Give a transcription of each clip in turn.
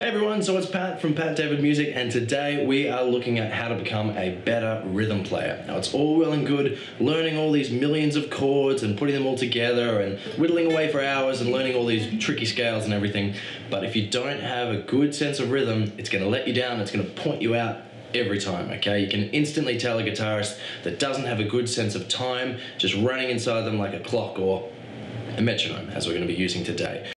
Hey everyone, so it's Pat from Pat David Music, and today we are looking at how to become a better rhythm player. Now it's all well and good learning all these millions of chords and putting them all together and whittling away for hours and learning all these tricky scales and everything, but if you don't have a good sense of rhythm, it's going to let you down, it's going to point you out every time, okay? You can instantly tell a guitarist that doesn't have a good sense of time just running inside them like a clock or a metronome, as we're going to be using today.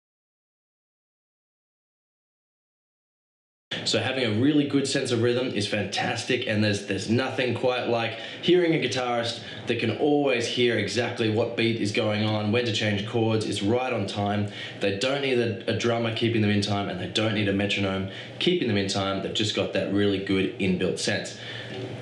So having a really good sense of rhythm is fantastic, and there's nothing quite like hearing a guitarist that can always hear exactly what beat is going on, when to change chords, it's right on time. They don't need a drummer keeping them in time, and they don't need a metronome keeping them in time. They've just got that really good inbuilt sense.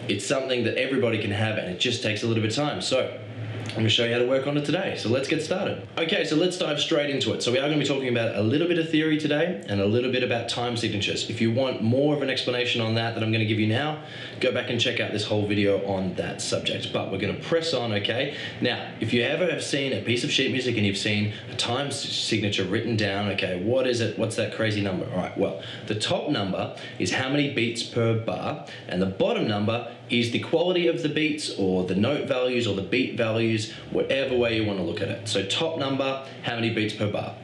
It's something that everybody can have, and it just takes a little bit of time. So I'm going to show you how to work on it today, so let's get started. Okay, so let's dive straight into it. So we are going to be talking about a little bit of theory today and a little bit about time signatures. If you want more of an explanation on that I'm going to give you now, go back and check out this whole video on that subject. But we're going to press on, okay? Now, if you ever have seen a piece of sheet music and you've seen a time signature written down, okay, what is it? What's that crazy number? All right, well, the top number is how many beats per bar, and the bottom number is the quality of the beats or the note values or the beat values, whatever way you want to look at it. So top number, how many beats per bar.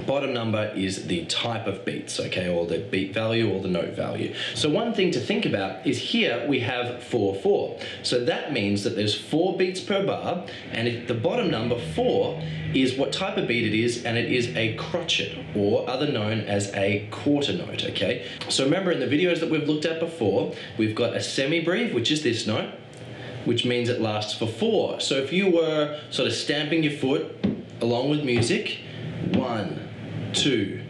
Bottom number is the type of beats, okay, or the beat value or the note value. So one thing to think about is here we have 4/4. So that means that there's 4 beats per bar, and if the bottom number 4 is what type of beat it is, and it is a crotchet, or other known as a quarter note, okay? So remember in the videos that we've looked at before, we've got a semi-breve, which is this note, which means it lasts for 4. So if you were sort of stamping your foot along with music, 1, 2,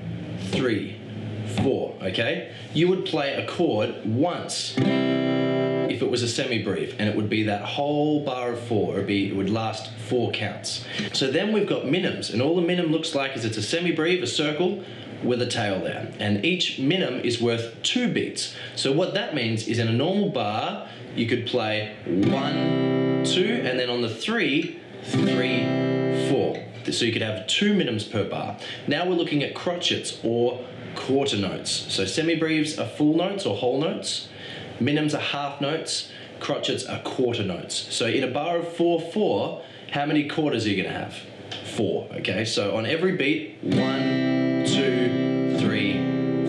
3, 4, okay? You would play a chord once if it was a semi-breve, and it would be that whole bar of 4. It would last 4 counts. So then we've got minims, and all the minim looks like is it's a semi-breve, a circle, with a tail there. And each minim is worth 2 beats. So what that means is in a normal bar, you could play 1, 2, and then on the 3, 3, 4. So you could have 2 minims per bar. Now we're looking at crotchets or quarter notes. So semi-breves are full notes or whole notes. Minims are half notes. Crotchets are quarter notes. So in a bar of 4/4, how many quarters are you going to have? 4, okay? So on every beat, 1, 2, 3,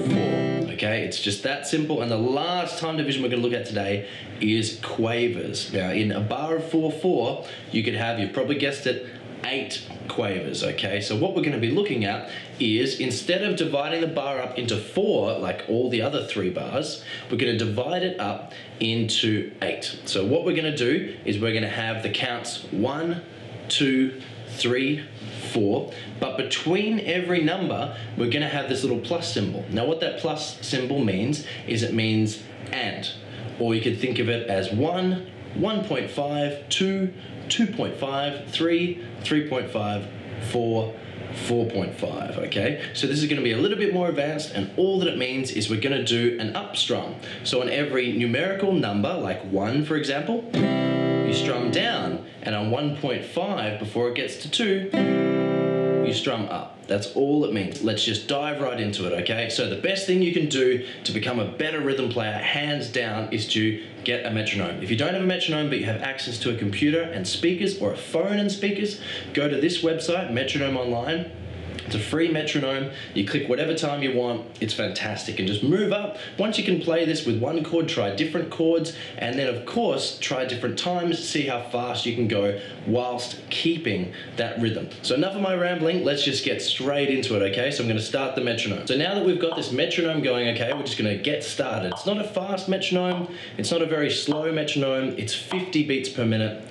4, okay? It's just that simple. And the last time division we're going to look at today is quavers. Now in a bar of 4/4, you could have, you've probably guessed it, 8 quavers, okay? So what we're going to be looking at is, instead of dividing the bar up into 4 like all the other 3 bars, we're going to divide it up into 8. So what we're going to do is we're going to have the counts 1, 2, 3, 4, but between every number we're going to have this little plus symbol. Now what that plus symbol means is it means and, or you could think of it as 1, 1.5, 2, 2.5, 3, 3.5, 4, 4.5, okay? So this is going to be a little bit more advanced, and all that it means is we're going to do an up strum. So on every numerical number, like 1 for example, you strum down, and on 1.5, before it gets to 2, you strum up. That's all it means. Let's just dive right into it, okay? So the best thing you can do to become a better rhythm player, hands down, is to get a metronome. If you don't have a metronome but you have access to a computer and speakers, or a phone and speakers, go to this website, Metronome Online. It's a free metronome. You click whatever time you want. It's fantastic. And just move up. Once you can play this with one chord, try different chords, and then of course try different times, see how fast you can go whilst keeping that rhythm. So enough of my rambling, let's just get straight into it, okay? So I'm going to start the metronome. So now that we've got this metronome going, okay, we're just going to get started. It's not a fast metronome, it's not a very slow metronome, it's 50 beats per minute.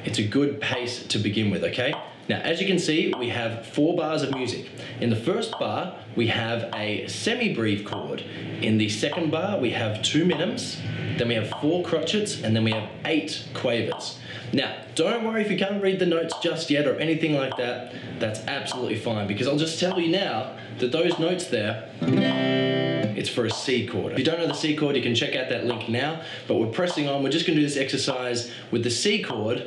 It's a good pace to begin with, okay? Now, as you can see, we have 4 bars of music. In the first bar, we have a semi-breve chord. In the second bar, we have 2 minims, then we have 4 crotchets, and then we have 8 quavers. Now, don't worry if you can't read the notes just yet or anything like that. That's absolutely fine, because I'll just tell you now that those notes there, it's for a C chord. If you don't know the C chord, you can check out that link now, but we're pressing on. We're just going to do this exercise with the C chord,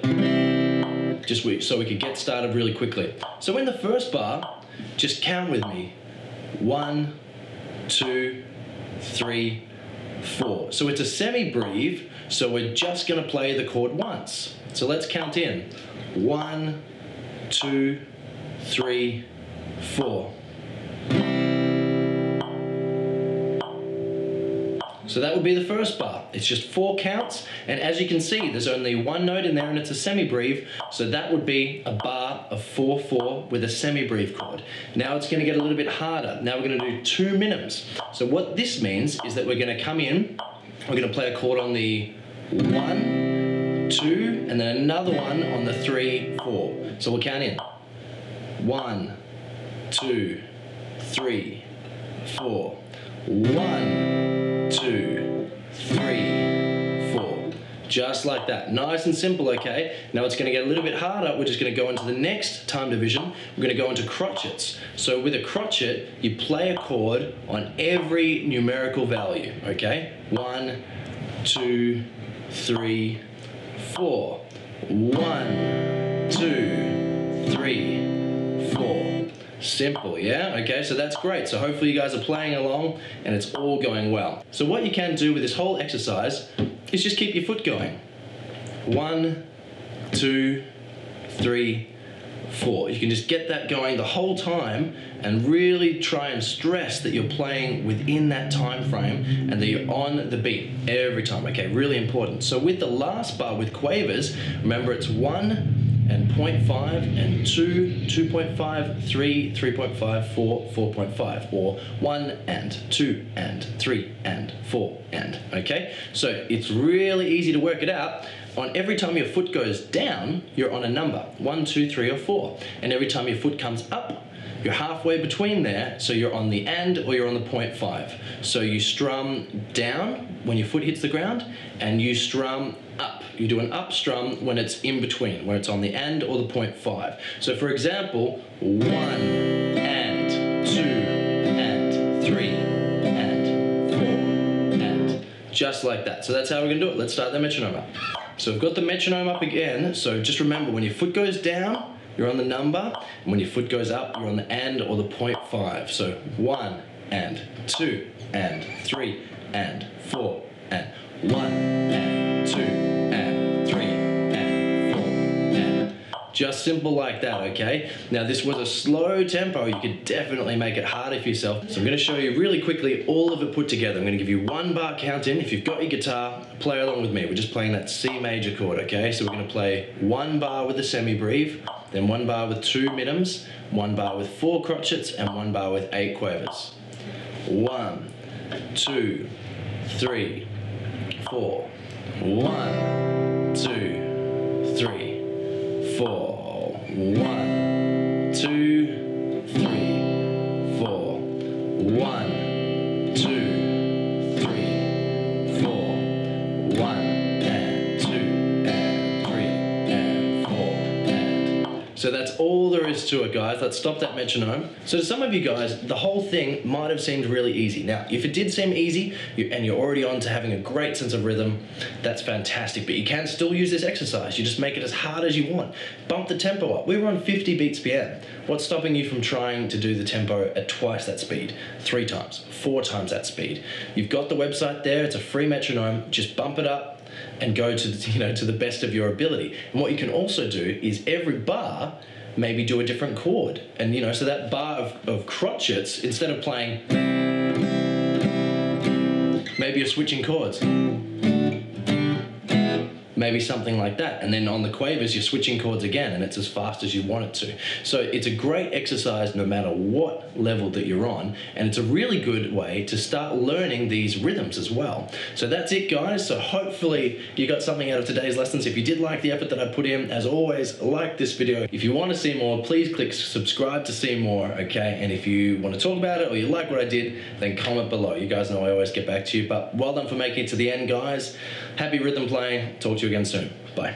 just so we could get started really quickly. So in the first bar, just count with me. 1, 2, 3, 4. So it's a semi-breve, so we're just going to play the chord once. So let's count in. 1, 2, 3, 4. So that would be the first bar. It's just 4 counts, and as you can see, there's only one note in there and it's a semi-breve, so that would be a bar of 4/4 with a semi-breve chord. Now it's going to get a little bit harder. Now we're going to do 2 minims. So what this means is that we're going to come in, we're going to play a chord on the 1, 2, and then another one on the 3, 4. So we'll count in. 1, 2, 3, 4. 1, 2, 3, 4. Just like that. Nice and simple, okay? Now it's going to get a little bit harder. We're just going to go into the next time division. We're going to go into crotchets. So with a crotchet, you play a chord on every numerical value, okay? 1, 2, 3, 4. 1, 2, 3, 4. Simple, yeah? Okay, so that's great. So hopefully you guys are playing along and it's all going well. So what you can do with this whole exercise is just keep your foot going. 1, 2, 3, 4. You can just get that going the whole time and really try and stress that you're playing within that time frame and that you're on the beat every time, okay? Really important. So with the last bar with Quavers, remember it's 1 and 0.5 and 2, 2.5, 3, 3.5, 4, 4.5, or 1 and 2 and 3 and 4 and, okay? So it's really easy to work it out. On every time your foot goes down, you're on a number, 1, 2, 3, or 4. And every time your foot comes up, you're halfway between there, so you're on the and or you're on the 0.5. So you strum down when your foot hits the ground, and you strum up. You do an up strum when it's in between, where it's on the and or the 0.5. So for example, 1 and 2 and 3 and 4 and just like that. So that's how we're gonna do it. Let's start the metronome up. So we've got the metronome up again. So just remember, when your foot goes down, you're on the number, and when your foot goes up, you're on the and or the 0.5. So 1 and 2 and 3 and 4 and 1 and 2 and 3 and 4 and just simple like that, okay? Now this was a slow tempo. You could definitely make it harder for yourself. So I'm going to show you really quickly all of it put together. I'm going to give you 1 bar count in. If you've got your guitar, play along with me. We're just playing that C major chord, okay? So we're going to play 1 bar with a semi-breve, then 1 bar with 2 minims, 1 bar with 4 crotchets, and 1 bar with 8 quavers. 1, 2, 3, 4. 1, 2, 3, 4. 1, 2, 3, 4. 1, 2, 3, 4. 1 and 2 and 3 and 4 and. So that's all there is to it, guys. Let's stop that metronome. So to some of you guys, the whole thing might have seemed really easy. Now, if it did seem easy and you're already on to having a great sense of rhythm, that's fantastic. But you can still use this exercise. You just make it as hard as you want. Bump the tempo up. We were on 50 beats PM. What's stopping you from trying to do the tempo at twice that speed, 3 times, 4 times that speed? You've got the website there. It's a free metronome. Just bump it up and go to the, to the best of your ability. And what you can also do is every bar maybe do a different chord. And so that bar of crotchets, instead of playing, maybe you're switching chords. Maybe something like that. And then on the quavers, you're switching chords again, and it's as fast as you want it to. So it's a great exercise no matter what level that you're on, and it's a really good way to start learning these rhythms as well. So that's it, guys. So hopefully you got something out of today's lessons. If you did like the effort that I put in, as always, like this video. If you want to see more, please click subscribe to see more, okay? And if you want to talk about it or you like what I did, then comment below. You guys know I always get back to you. But well done for making it to the end, guys. Happy rhythm playing. Talk to you again soon. Bye.